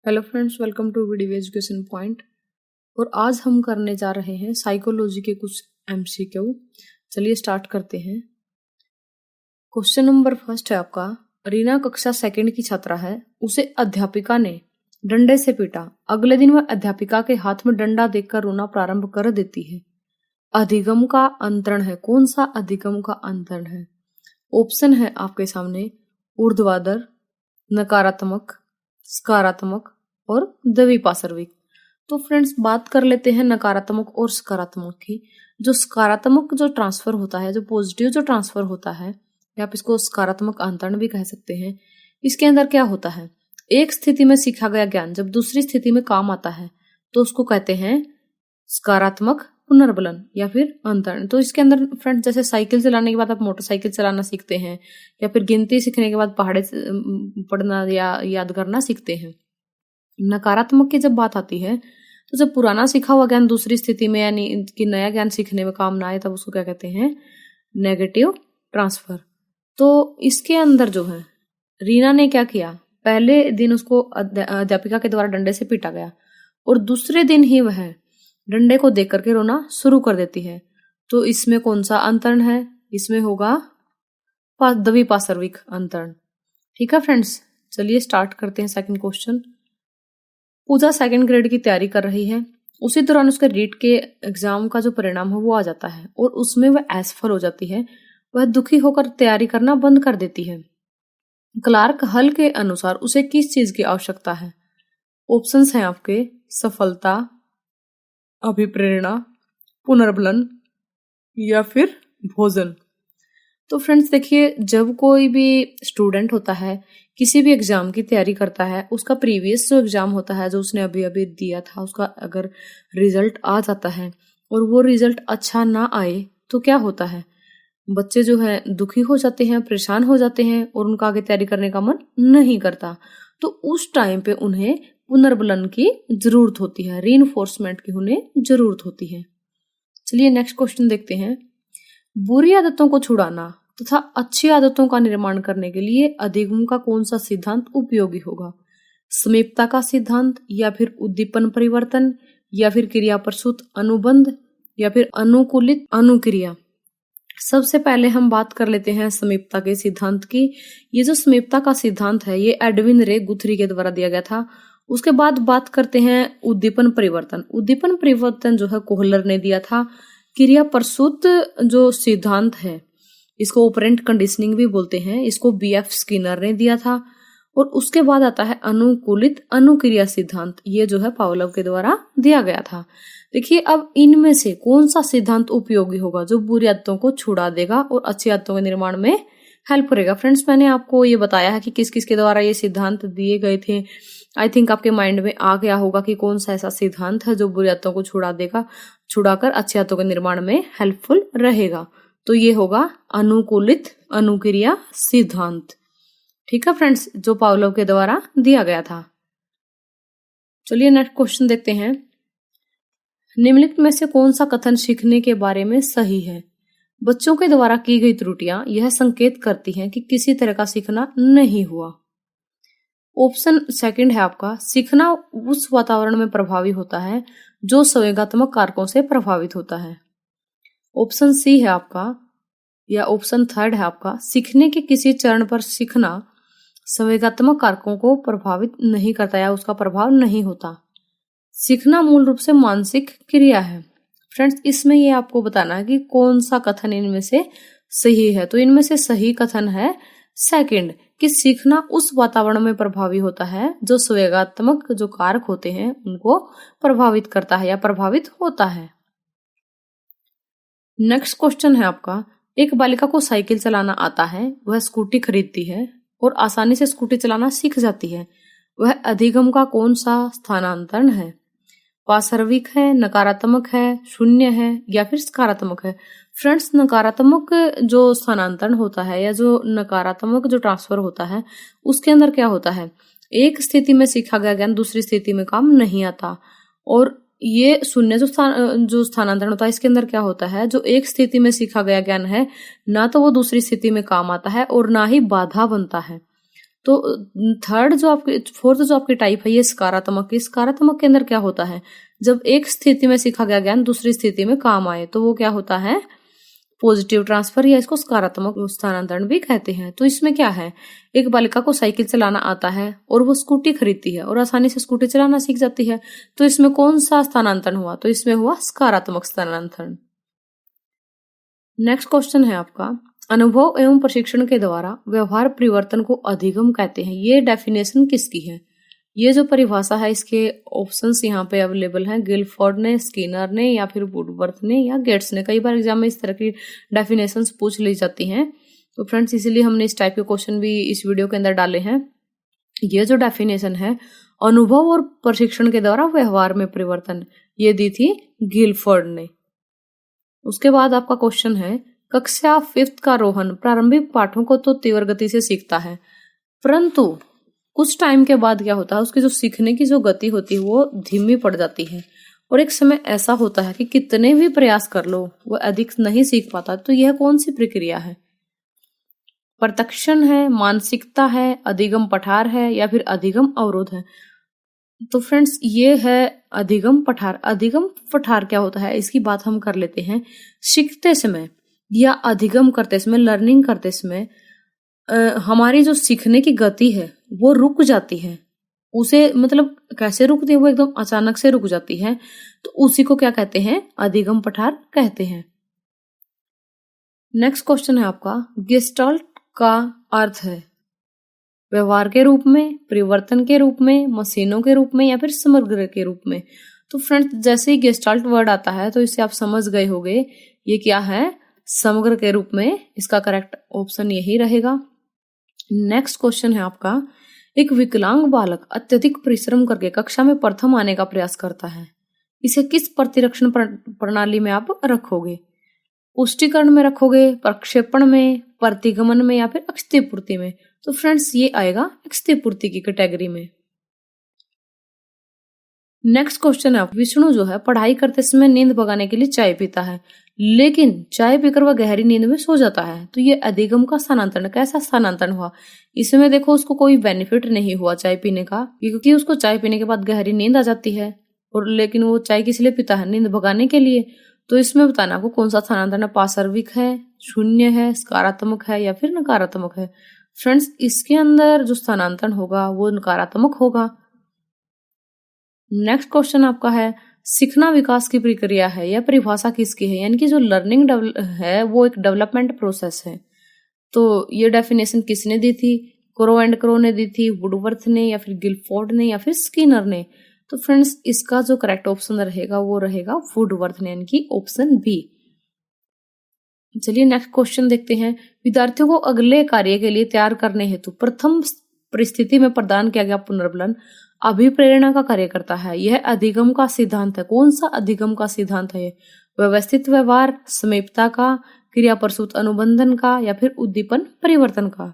Hello friends, welcome to video education point. और आज हम करने जा रहे हैं साइकोलॉजी के कुछ एमसीक्यू। चलिए स्टार्ट करते हैं। क्वेश्चन नंबर फर्स्ट है आपका, रीना कक्षा सेकंड की छात्रा है, उसे अध्यापिका ने डंडे से पीटा। अगले दिन वह अध्यापिका के हाथ में डंडा देखकर रोना प्रारंभ कर देती है। अधिगम का अंतरण है। कौन सा अधिगम का अंतरण है? ऑप्शन है आपके सामने ऊर्ध्वाधर, नकारात्मक, सकारात्मक और द्विपार्श्विक। तो फ्रेंड्स बात कर लेते हैं नकारात्मक और सकारात्मक की। जो सकारात्मक जो ट्रांसफर होता है, जो पॉजिटिव जो ट्रांसफर होता है, या आप इसको सकारात्मक अंतरण भी कह सकते हैं। इसके अंदर क्या होता है, एक स्थिति में सीखा गया ज्ञान जब दूसरी स्थिति में काम आता है तो उसको कहते हैं सकारात्मक पुनर्बलन या फिर अंतरण। तो इसके अंदर फ्रेंड्स जैसे साइकिल चलाने के बाद आप मोटरसाइकिल चलाना सीखते हैं, या फिर गिनती सीखने के बाद पहाड़े पढ़ना या याद करना सीखते हैं। नकारात्मक की जब बात आती है तो जब पुराना सीखा हुआ ज्ञान दूसरी स्थिति में यानी कि नया ज्ञान सीखने में काम ना आए तब उसको क्या कहते हैं, नेगेटिव ट्रांसफर। तो इसके अंदर जो है रीना ने क्या किया, पहले दिन उसको अध्यापिका के द्वारा डंडे से पीटा गया और दूसरे दिन ही वह डंडे को देख करके रोना शुरू कर देती है। तो इसमें कौन सा अंतरण है? इसमें होगा द्विपार्श्विक अंतरण। ठीक है फ्रेंड्स, चलिए स्टार्ट करते हैं सेकंड क्वेश्चन। पूजा सेकंड ग्रेड की तैयारी कर रही है। उसी दौरान उसके रीट के एग्जाम का जो परिणाम है वो आ जाता है और उसमें वह असफल हो जाती है। वह दुखी होकर तैयारी करना बंद कर देती है। क्लार्क हल के अनुसार उसे किस चीज की आवश्यकता है? ऑप्शंस हैं आपके सफलता, अभिप्रेरणा, पुनर्बलन या फिर भोजन। तो फ्रेंड्स देखिए, जब कोई भी स्टूडेंट होता है किसी भी एग्जाम की तैयारी करता है, उसका प्रीवियस जो एग्जाम होता है जो उसने अभी अभी दिया था, उसका अगर रिजल्ट आ जाता है और वो रिजल्ट अच्छा ना आए तो क्या होता है, बच्चे जो है दुखी हो जाते हैं, परेशान हो जाते हैं और उनका आगे तैयारी करने का मन नहीं करता। तो उस टाइम पे उन्हें पुनर्बलन की जरूरत होती है, रीइंफोर्समेंट की उन्हें जरूरत होती है। चलिए नेक्स्ट क्वेश्चन देखते हैं। बुरी आदतों को छुड़ाना तथा अच्छी आदतों का निर्माण करने के लिए अधिगम का कौन सा सिद्धांत उपयोगी होगा? समीपता का सिद्धांत, या फिर उद्दीपन परिवर्तन, या फिर क्रिया प्रसूत अनुबंध, या फिर अनुकूलित अनुक्रिया। सबसे पहले हम बात कर लेते हैं समीपता के सिद्धांत की। ये जो समीपता का सिद्धांत है ये एडविन रे गुथरी के द्वारा दिया गया था। उसके बाद बात करते हैं उद्दीपन परिवर्तन। उद्दीपन परिवर्तन जो है कोहलर ने दिया था। क्रिया प्रसूत जो सिद्धांत है इसको ऑपरेंट कंडीशनिंग भी बोलते हैं, इसको बीएफ स्किनर ने दिया था। और उसके बाद आता है अनुकूलित अनुक्रिया सिद्धांत, ये जो है पावलोव के द्वारा दिया गया था। देखिए अब इनमें से कौन सा सिद्धांत उपयोगी होगा जो बुरी आदतों को छुड़ा देगा और अच्छी आदतों के निर्माण में हेल्प करेगा? फ्रेंड्स मैंने आपको ये बताया है कि किस किस के द्वारा ये सिद्धांत दिए गए थे। आई थिंक आपके माइंड में आ गया होगा कि कौन सा ऐसा सिद्धांत है जो बुरी आदतों को छुड़ा देगा, छुड़ाकर अच्छी आदतों के निर्माण में हेल्पफुल रहेगा। तो ये होगा अनुकूलित अनुक्रिया सिद्धांत। ठीक है फ्रेंड्स, जो पावलोव के द्वारा दिया गया था। चलिए नेक्स्ट क्वेश्चन देखते हैं। निम्नलिखित में से कौन सा कथन सीखने के बारे में सही है? बच्चों के द्वारा की गई त्रुटियां यह संकेत करती हैं कि किसी तरह का सीखना नहीं हुआ। ऑप्शन सेकंड है आपका, सीखना उस वातावरण में प्रभावी होता है जो संवेगात्मक कारकों से प्रभावित होता है। ऑप्शन सी है आपका, या ऑप्शन थर्ड है आपका, सीखने के किसी चरण पर सीखना संवेगात्मक कारकों को प्रभावित नहीं करता या उसका प्रभाव नहीं होता। सीखना मूल रूप से मानसिक क्रिया है। फ्रेंड्स इसमें ये आपको बताना है कि कौन सा कथन इनमें से सही है। तो इनमें से सही कथन है सेकंड, कि सीखना उस वातावरण में प्रभावी होता है जो संवेगात्मक जो कारक होते हैं उनको प्रभावित करता है या प्रभावित होता है। नेक्स्ट क्वेश्चन है आपका, एक बालिका को साइकिल चलाना आता है, वह स्कूटी खरीदती है और आसानी से स्कूटी चलाना सीख जाती है। वह अधिगम का कौन सा स्थानांतरण है? पार्श्विक है, नकारात्मक है, शून्य है या फिर सकारात्मक है? फ्रेंड्स नकारात्मक जो स्थानांतरण होता है या जो नकारात्मक जो ट्रांसफर होता है उसके अंदर क्या होता है, एक स्थिति में सीखा गया ज्ञान दूसरी स्थिति में काम नहीं आता। और ये शून्य जो स्थानांतरण होता है इसके अंदर क्या होता है, जो एक स्थिति में सीखा गया ज्ञान है ना तो वो दूसरी स्थिति में काम आता है और ना ही बाधा बनता है। तो फोर्थ जो आपकी टाइप है ये सकारात्मक। इस सकारात्मक के अंदर क्या होता है, जब एक स्थिति में सीखा गया ज्ञान दूसरी स्थिति में काम आए तो वो क्या होता है, पॉजिटिव ट्रांसफर, या इसको सकारात्मक स्थानांतरण भी कहते हैं। तो इसमें क्या है, एक बालिका को साइकिल चलाना आता है और वो स्कूटी खरीदती है और आसानी से स्कूटी चलाना सीख जाती है, तो इसमें कौन सा स्थानांतरण हुआ, तो इसमें हुआ सकारात्मक स्थानांतरण। नेक्स्ट क्वेश्चन है आपका, अनुभव एवं प्रशिक्षण के द्वारा व्यवहार परिवर्तन को अधिगम कहते हैं। ये डेफिनेशन किसकी है, ये जो परिभाषा है इसके ऑप्शंस यहाँ पे अवेलेबल हैं, गिलफोर्ड ने, स्किनर ने, या फिर वुडवर्थ ने, या गेट्स ने। कई बार एग्जाम में इस तरह की डेफिनेशंस पूछ ली जाती हैं, तो फ्रेंड्स इसीलिए हमने इस टाइप के क्वेश्चन भी इस वीडियो के अंदर डाले हैं। ये जो डेफिनेशन है अनुभव और प्रशिक्षण के द्वारा व्यवहार में परिवर्तन, ये दी थी गिलफोर्ड ने। उसके बाद आपका क्वेश्चन है, कक्षा 5th का रोहन प्रारंभिक पाठों को तो तीव्र गति से सीखता है, परंतु कुछ टाइम के बाद क्या होता है, उसकी जो सीखने की जो गति होती है वो धीमी पड़ जाती है, और एक समय ऐसा होता है कि कितने भी प्रयास कर लो वो अधिक नहीं सीख पाता। तो यह कौन सी प्रक्रिया है, प्रत्यक्षण है, मानसिकता है, अधिगम पठार है, या फिर अधिगम अवरोध है। तो फ्रेंड्स ये है अधिगम पठार। अधिगम पठार क्या होता है इसकी बात हम कर लेते हैं। सीखते समय या अधिगम करते समय, लर्निंग करते समय हमारी जो सीखने की गति है वो रुक जाती है। उसे मतलब कैसे रुकती है, वो एकदम अचानक से रुक जाती है, तो उसी को क्या कहते हैं, अधिगम पठार कहते हैं। नेक्स्ट क्वेश्चन है आपका, गेस्टाल्ट का अर्थ है व्यवहार के रूप में, परिवर्तन के रूप में, मशीनों के रूप में, या फिर समग्र के रूप में। तो फ्रेंड्स जैसे ही गेस्टाल्ट वर्ड आता है तो इससे आप समझ गए होंगे ये क्या है, समग्र के रूप में। इसका करेक्ट ऑप्शन यही रहेगा। नेक्स्ट क्वेश्चन है आपका, एक विकलांग बालक अत्यधिक परिश्रम करके कक्षा में प्रथम आने का प्रयास करता है, इसे किस प्रतिरक्षण प्रणाली में आप रखोगे, पुष्टिकरण में रखोगे, प्रक्षेपण में, प्रतिगमन में, या फिर क्षतिपूर्ति में। तो फ्रेंड्स ये आएगा क्षतिपूर्ति की कैटेगरी में। नेक्स्ट क्वेश्चन है, विष्णु जो है पढ़ाई करते समय नींद भगाने के लिए चाय पीता है, लेकिन चाय पीकर वह गहरी नींद में सो जाता है, तो ये अधिगम का स्थानांतरण, कैसा स्थानांतरण हुआ। इसमें देखो उसको कोई बेनिफिट नहीं हुआ चाय पीने का, क्योंकि उसको चाय पीने के बाद गहरी नींद आ जाती है, और लेकिन वो चाय किस लिए पीता है, नींद भगाने के लिए। तो इसमें बताना आपको कौन सा स्थानांतरण है, पार्श्विक है, शून्य है, सकारात्मक है, या फिर नकारात्मक है। फ्रेंड्स इसके अंदर जो स्थानांतरण होगा वो नकारात्मक होगा। नेक्स्ट क्वेश्चन आपका है, सीखना विकास की प्रक्रिया है, यह परिभाषा किसकी है, यानी कि जो लर्निंग है वो एक डेवलपमेंट प्रोसेस है। तो ये डेफिनेशन किसने दी थी, क्रो एंड क्रो ने दी थी, वुडवर्थ ने, या फिर गिलफोर्ड ने, या फिर स्किनर ने। तो फ्रेंड्स इसका जो करेक्ट ऑप्शन रहेगा वो रहेगा वुडवर्थ ने, यानी कि ऑप्शन बी। चलिए नेक्स्ट क्वेश्चन देखते हैं, विद्यार्थियों को अगले कार्य के लिए तैयार करने हेतु प्रथम परिस्थिति में प्रदान किया गया पुनर्बलन अभिप्रेरणा का कार्य करता है। यह अधिगम का सिद्धांत है। कौन सा अधिगम का सिद्धांत है, व्यवस्थित व्यवहार, समीपता का, क्रिया प्रसूत अनुबंधन का, या फिर उद्दीपन परिवर्तन का।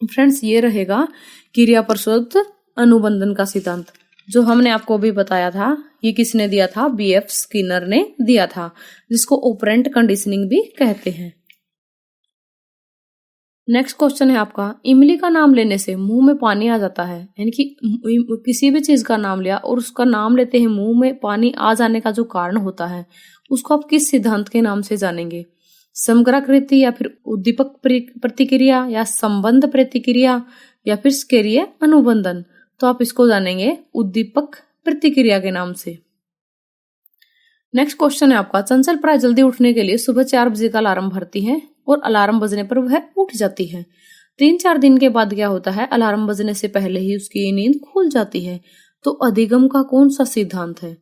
फ्रेंड्स ये रहेगा क्रिया प्रसूत अनुबंधन का सिद्धांत, जो हमने आपको भी बताया था। ये किसने दिया था, BF स्किनर ने दिया था, जिसको ऑपरेंट कंडीशनिंग भी कहते हैं। नेक्स्ट क्वेश्चन है आपका, इमली का नाम लेने से मुंह में पानी आ जाता है, यानी कि किसी भी चीज का नाम लिया और उसका नाम लेते ही मुंह में पानी आ जाने का जो कारण होता है उसको आप किस सिद्धांत के नाम से जानेंगे, समग्राकृति, या फिर उद्दीपक प्रतिक्रिया, या संबंध प्रतिक्रिया, या फिर स्केरिय अनुबंधन। तो आप इसको जानेंगे उद्दीपक प्रतिक्रिया के नाम से। नेक्स्ट क्वेश्चन है आपका, चंचल प्राय जल्दी उठने के लिए सुबह 4 बजे का अलार्म भरती है और अलार्म बजने पर वह उठ जाती है। 3-4 दिन के बाद क्या होता है, अलार्म बजने से पहले ही उसकी नींद खुल जाती है। तो अधिगम का कौन सा सिद्धांत है,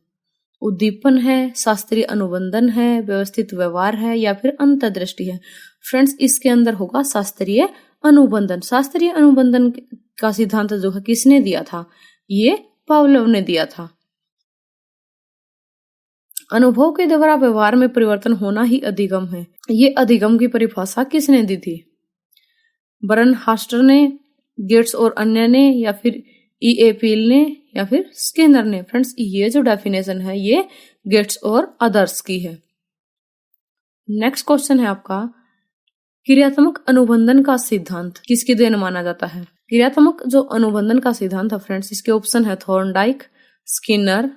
उद्दीपन है, शास्त्रीय अनुबंधन है, व्यवस्थित व्यवहार है, या फिर अंतर्दृष्टि है। फ्रेंड्स इसके अंदर होगा शास्त्रीय अनुबंधन। शास्त्रीय अनुबंधन का सिद्धांत जो है किसने दिया था, ये पावलोव ने दिया था। अनुभव के द्वारा व्यवहार में परिवर्तन होना ही अधिगम है। ये अधिगम की परिभाषा किसने दी थी, बर्नहास्टर ने, गेट्स और अन्य ने, या फिर E.A. पील ने, या फिर स्किनर ने। फ्रेंड्स ये जो डेफिनेशन है ये गेट्स और अदर्स की है। नेक्स्ट क्वेश्चन है आपका, क्रियात्मक अनुबंधन का सिद्धांत किसकी देन माना जाता है, क्रियात्मक जो अनुबंधन का सिद्धांत था फ्रेंड्स, इसके ऑप्शन है थॉर्नडाइक, स्किनर,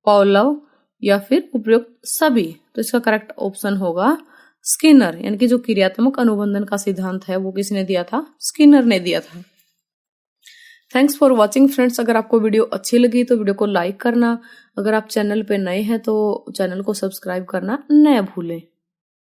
पॉवलोव या फिर उपयुक्त सभी। तो इसका करेक्ट ऑप्शन होगा स्किनर, यानी कि जो क्रियात्मक अनुबंधन का सिद्धांत है वो किसने दिया था? स्किनर ने दिया था। Thanks for watching friends. अगर आपको वीडियो अच्छी लगी तो वीडियो को लाइक करना, अगर आप चैनल पे नए हैं तो चैनल को सब्सक्राइब करना न भूलें।